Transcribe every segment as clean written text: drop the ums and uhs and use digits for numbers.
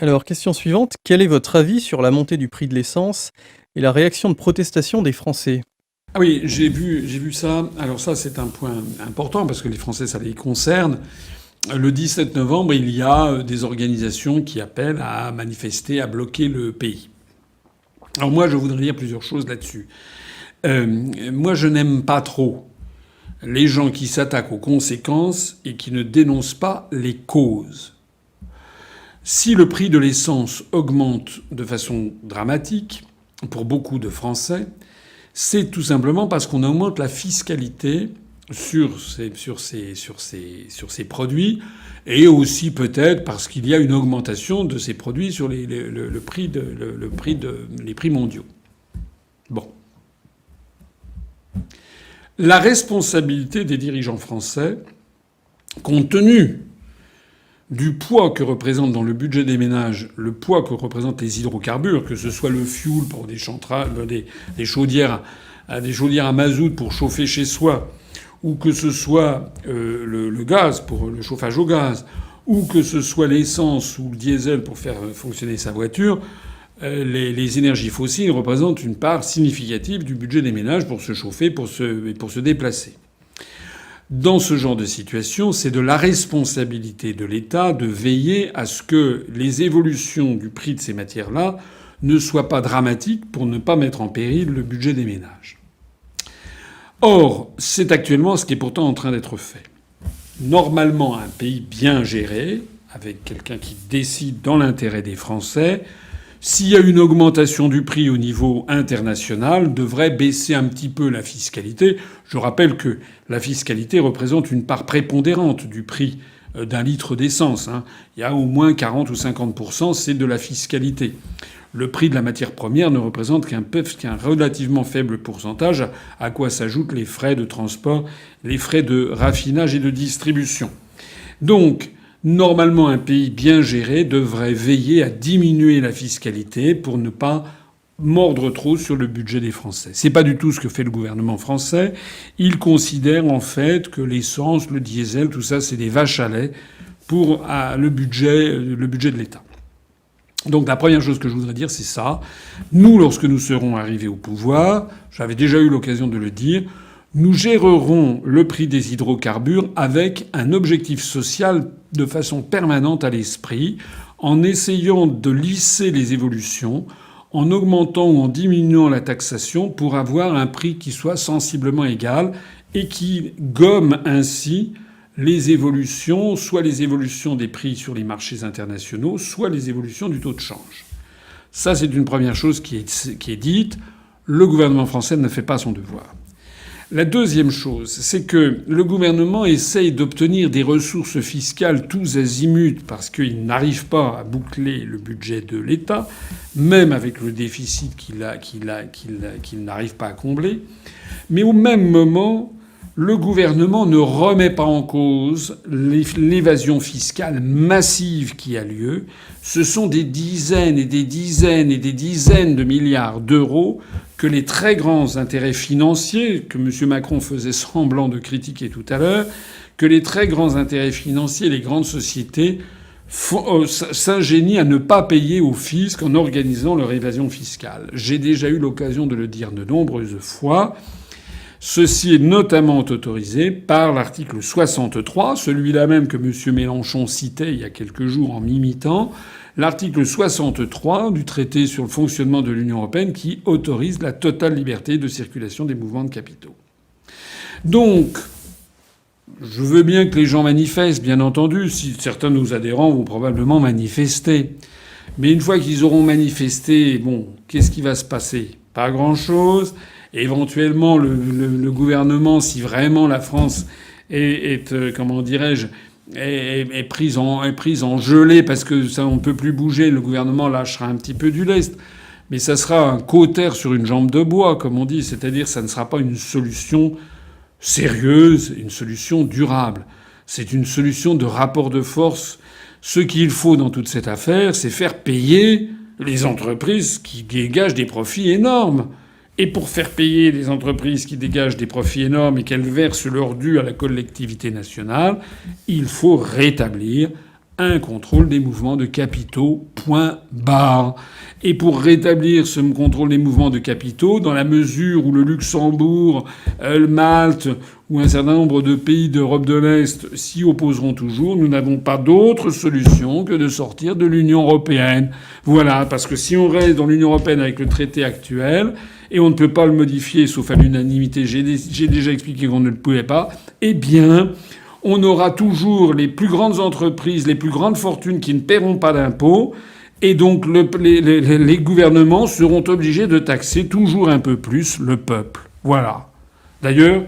Alors, question suivante, quel est votre avis sur la montée du prix de l'essence et la réaction de protestation des Français? Ah oui, j'ai vu ça. Alors ça, c'est un point important parce que les Français, ça les concerne. Le 17 novembre, il y a des organisations qui appellent à manifester, à bloquer le pays. Alors moi, je voudrais dire plusieurs choses là-dessus. Moi, je n'aime pas trop les gens qui s'attaquent aux conséquences et qui ne dénoncent pas les causes. Si le prix de l'essence augmente de façon dramatique pour beaucoup de Français, c'est tout simplement parce qu'on augmente la fiscalité sur ces produits et aussi peut-être parce qu'il y a une augmentation de ces produits sur les prix mondiaux. Bon. La responsabilité des dirigeants français, compte tenu du poids que représente dans le budget des ménages, le poids que représentent les hydrocarbures, que ce soit le fuel pour des chaudières à mazout pour chauffer chez soi, ou que ce soit le gaz pour le chauffage au gaz, ou que ce soit l'essence ou le diesel pour faire fonctionner sa voiture, les énergies fossiles représentent une part significative du budget des ménages pour se chauffer et pour se déplacer. Dans ce genre de situation, c'est de la responsabilité de l'État de veiller à ce que les évolutions du prix de ces matières-là ne soient pas dramatiques pour ne pas mettre en péril le budget des ménages. Or, c'est actuellement ce qui est pourtant en train d'être fait. Normalement, un pays bien géré, avec quelqu'un qui décide dans l'intérêt des Français, s'il y a une augmentation du prix au niveau international, devrait baisser un petit peu la fiscalité. Je rappelle que la fiscalité représente une part prépondérante du prix d'un litre d'essence. Il y a au moins 40 ou 50%, c'est de la fiscalité. Le prix de la matière première ne représente qu'un relativement faible pourcentage, à quoi s'ajoutent les frais de transport, les frais de raffinage et de distribution. Donc, normalement, un pays bien géré devrait veiller à diminuer la fiscalité pour ne pas mordre trop sur le budget des Français. C'est pas du tout ce que fait le gouvernement français. Il considère en fait que l'essence, le diesel, tout ça, c'est des vaches à lait pour le budget de l'État. Donc la première chose que je voudrais dire, c'est ça. Nous, lorsque nous serons arrivés au pouvoir, j'avais déjà eu l'occasion de le dire, nous gérerons le prix des hydrocarbures avec un objectif social de façon permanente à l'esprit, en essayant de lisser les évolutions, en augmentant ou en diminuant la taxation pour avoir un prix qui soit sensiblement égal et qui gomme ainsi les évolutions, soit les évolutions des prix sur les marchés internationaux, soit les évolutions du taux de change. Ça, c'est une première chose qui est dite. Le gouvernement français ne fait pas son devoir. La deuxième chose, c'est que le gouvernement essaye d'obtenir des ressources fiscales tous azimuts parce qu'il n'arrive pas à boucler le budget de l'État, même avec le déficit qu'il n'arrive pas à combler. Mais au même moment, le gouvernement ne remet pas en cause l'évasion fiscale massive qui a lieu. Ce sont des dizaines et des dizaines et des dizaines de milliards d'euros que les très grands intérêts financiers, que M. Macron faisait semblant de critiquer tout à l'heure, que les très grands intérêts financiers, les grandes sociétés s'ingénient à ne pas payer au fisc en organisant leur évasion fiscale. J'ai déjà eu l'occasion de le dire de nombreuses fois. Ceci est notamment autorisé par l'article 63, celui-là même que M. Mélenchon citait il y a quelques jours en m'imitant, l'article 63 du traité sur le fonctionnement de l'Union européenne qui autorise la totale liberté de circulation des mouvements de capitaux. Donc, je veux bien que les gens manifestent, bien entendu. Si certains de nos adhérents vont probablement manifester. Mais une fois qu'ils auront manifesté, bon, qu'est-ce qui va se passer? Pas grand-chose. Éventuellement, le gouvernement, si vraiment la France comment dirais-je, est prise en gelée parce que ça on peut plus bouger, le gouvernement lâchera un petit peu du lest. Mais ça sera un cautère sur une jambe de bois, comme on dit. C'est-à-dire, ça ne sera pas une solution sérieuse, une solution durable. C'est une solution de rapport de force. Ce qu'il faut dans toute cette affaire, c'est faire payer les entreprises qui dégagent des profits énormes. Et pour faire payer les entreprises qui dégagent des profits énormes et qu'elles versent leur dû à la collectivité nationale, il faut rétablir un contrôle des mouvements de capitaux, point barre. Et pour rétablir ce contrôle des mouvements de capitaux, dans la mesure où le Luxembourg, Malte ou un certain nombre de pays d'Europe de l'Est s'y opposeront toujours, nous n'avons pas d'autre solution que de sortir de l'Union européenne. Voilà, parce que si on reste dans l'Union européenne avec le traité actuel, et on ne peut pas le modifier sauf à l'unanimité, j'ai déjà expliqué qu'on ne le pouvait pas, eh bien, on aura toujours les plus grandes entreprises, les plus grandes fortunes qui ne paieront pas d'impôts. Et donc les gouvernements seront obligés de taxer toujours un peu plus le peuple. Voilà. D'ailleurs,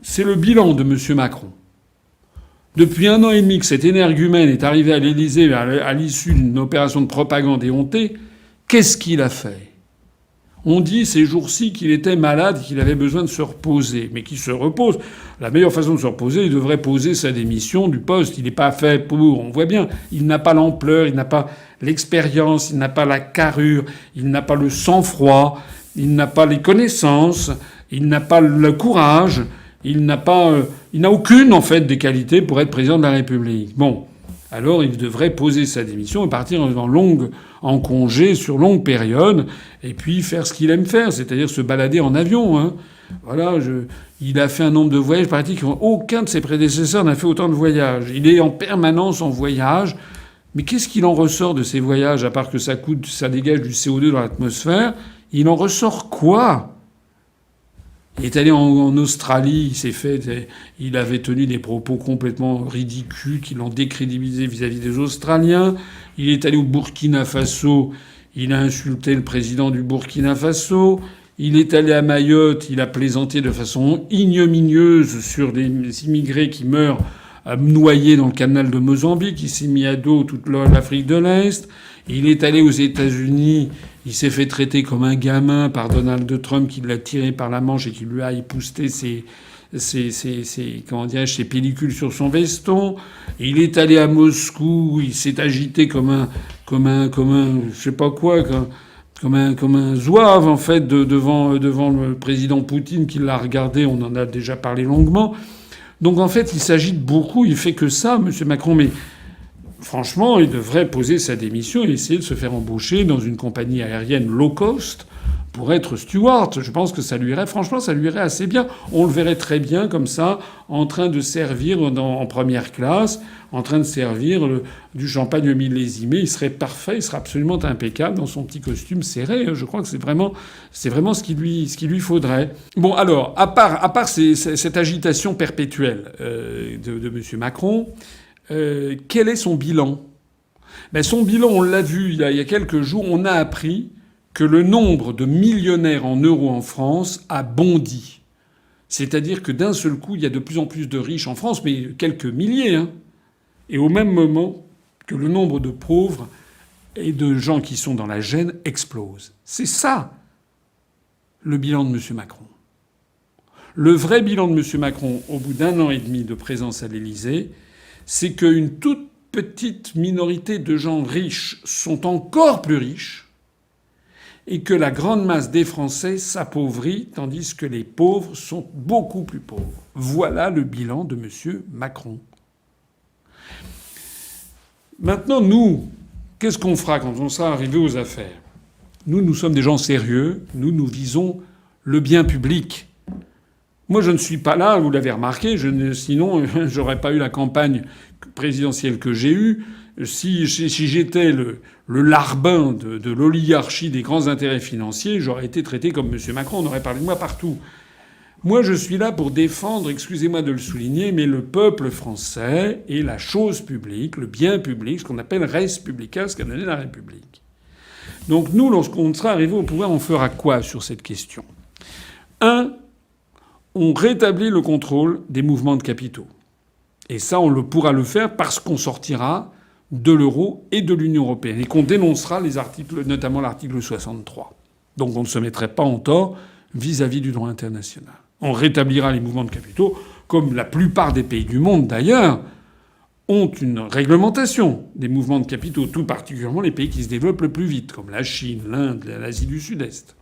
c'est le bilan de M. Macron. Depuis 1 an et demi que cet énergumène est arrivé à l'Élysée à l'issue d'une opération de propagande éhontée, qu'est-ce qu'il a fait ? On dit ces jours-ci qu'il était malade, qu'il avait besoin de se reposer. Mais qu'il se repose. La meilleure façon de se reposer, il devrait poser sa démission du poste. Il n'est pas fait pour. On voit bien. Il n'a pas l'ampleur, il n'a pas l'expérience, il n'a pas la carrure, il n'a pas le sang-froid, il n'a pas les connaissances, il n'a pas le courage, il n'a aucune, en fait, des qualités pour être président de la République. Bon. Alors il devrait poser sa démission et partir en congé sur longue période et puis faire ce qu'il aime faire, c'est-à-dire se balader en avion. Hein. Voilà, il a fait un nombre de voyages pratiquement. Aucun de ses prédécesseurs n'a fait autant de voyages. Il est en permanence en voyage. Mais qu'est-ce qu'il en ressort de ces voyages, à part que ça dégage du CO2 dans l'atmosphère ? Il en ressort quoi ? Il est allé en Australie, il avait tenu des propos complètement ridicules qui l'ont décrédibilisé vis-à-vis des Australiens. Il est allé au Burkina Faso, il a insulté le président du Burkina Faso. Il est allé à Mayotte, il a plaisanté de façon ignominieuse sur des immigrés qui meurent noyés dans le canal de Mozambique. Il s'est mis à dos toute l'Afrique de l'Est. Il est allé aux États-Unis. Il s'est fait traiter comme un gamin par Donald Trump qui l'a tiré par la manche et qui lui a épousté ses pellicules sur son veston. Il est allé à Moscou. Il s'est agité comme un je sais pas quoi, comme un zouave, en fait, devant le président Poutine qui l'a regardé. On en a déjà parlé longuement. Donc, en fait, il s'agite beaucoup. Il fait que ça, M. Macron. Mais franchement, il devrait poser sa démission et essayer de se faire embaucher dans une compagnie aérienne low cost pour être steward. Je pense que ça lui irait assez bien. On le verrait très bien comme ça, en train de servir en première classe, en train de servir du champagne millésimé. Il serait parfait, il serait absolument impeccable dans son petit costume serré. Je crois que c'est vraiment ce qu'il lui faudrait. Bon, alors, à part cette agitation perpétuelle de M. Macron, quel est son bilan ? Son bilan, on l'a vu il y a quelques jours, on a appris que le nombre de millionnaires en euros en France a bondi. C'est-à-dire que d'un seul coup, il y a de plus en plus de riches en France, mais quelques milliers, hein. Et au même moment que le nombre de pauvres et de gens qui sont dans la gêne explose. C'est ça, le bilan de M. Macron. Le vrai bilan de M. Macron, au bout d'1 an et demi de présence à l'Élysée, c'est qu'une toute petite minorité de gens riches sont encore plus riches et que la grande masse des Français s'appauvrit, tandis que les pauvres sont beaucoup plus pauvres. Voilà le bilan de M. Macron. Maintenant, nous, qu'est-ce qu'on fera quand on sera arrivé aux affaires ? Nous sommes des gens sérieux. Nous visons le bien public. Moi, je ne suis pas là, vous l'avez remarqué, sinon, j'aurais pas eu la campagne présidentielle que j'ai eue. Si j'étais le larbin de l'oligarchie des grands intérêts financiers, j'aurais été traité comme M. Macron, on aurait parlé de moi partout. Moi, je suis là pour défendre, excusez-moi de le souligner, mais le peuple français et la chose publique, le bien public, ce qu'on appelle res publica, ce qu'a donné la République. Donc nous, lorsqu'on sera arrivé au pouvoir, on fera quoi sur cette question ? 1. On rétablit le contrôle des mouvements de capitaux. Et ça, on pourra le faire parce qu'on sortira de l'euro et de l'Union européenne et qu'on dénoncera les articles, notamment l'article 63. Donc on ne se mettrait pas en tort vis-à-vis du droit international. On rétablira les mouvements de capitaux, comme la plupart des pays du monde d'ailleurs ont une réglementation des mouvements de capitaux, tout particulièrement les pays qui se développent le plus vite, comme la Chine, l'Inde, l'Asie du Sud-Est.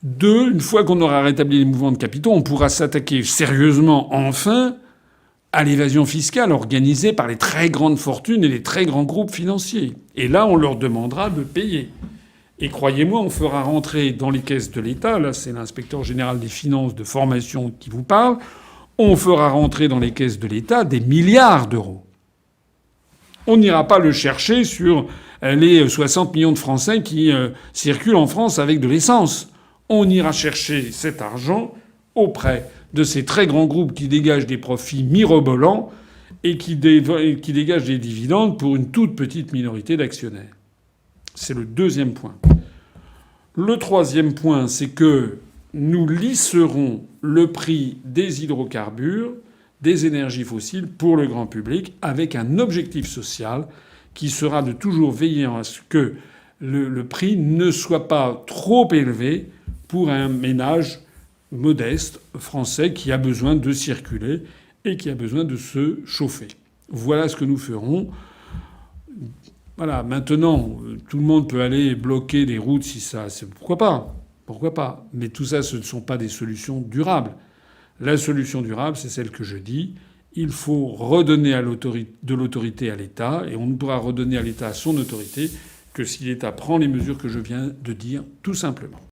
2, une fois qu'on aura rétabli les mouvements de capitaux, on pourra s'attaquer sérieusement, enfin, à l'évasion fiscale organisée par les très grandes fortunes et les très grands groupes financiers. Et là, on leur demandera de payer. Et croyez-moi, on fera rentrer dans les caisses de l'État, là c'est l'inspecteur général des finances de formation qui vous parle, on fera rentrer dans les caisses de l'État des milliards d'euros. On n'ira pas le chercher sur les 60 millions de Français qui circulent en France avec de l'essence. On ira chercher cet argent auprès de ces très grands groupes qui dégagent des profits mirobolants et qui dégagent des dividendes pour une toute petite minorité d'actionnaires. C'est le deuxième point. Le troisième point, c'est que nous lisserons le prix des hydrocarbures, des énergies fossiles pour le grand public avec un objectif social qui sera de toujours veiller à ce que le prix ne soit pas trop élevé pour un ménage modeste français qui a besoin de circuler et qui a besoin de se chauffer. Voilà ce que nous ferons. Voilà, maintenant, tout le monde peut aller bloquer les routes si ça... Pourquoi pas ? Pourquoi pas ? Mais tout ça, ce ne sont pas des solutions durables. La solution durable, c'est celle que je dis. Il faut redonner de l'autorité à l'État, et on ne pourra redonner à l'État son autorité que si l'État prend les mesures que je viens de dire, tout simplement.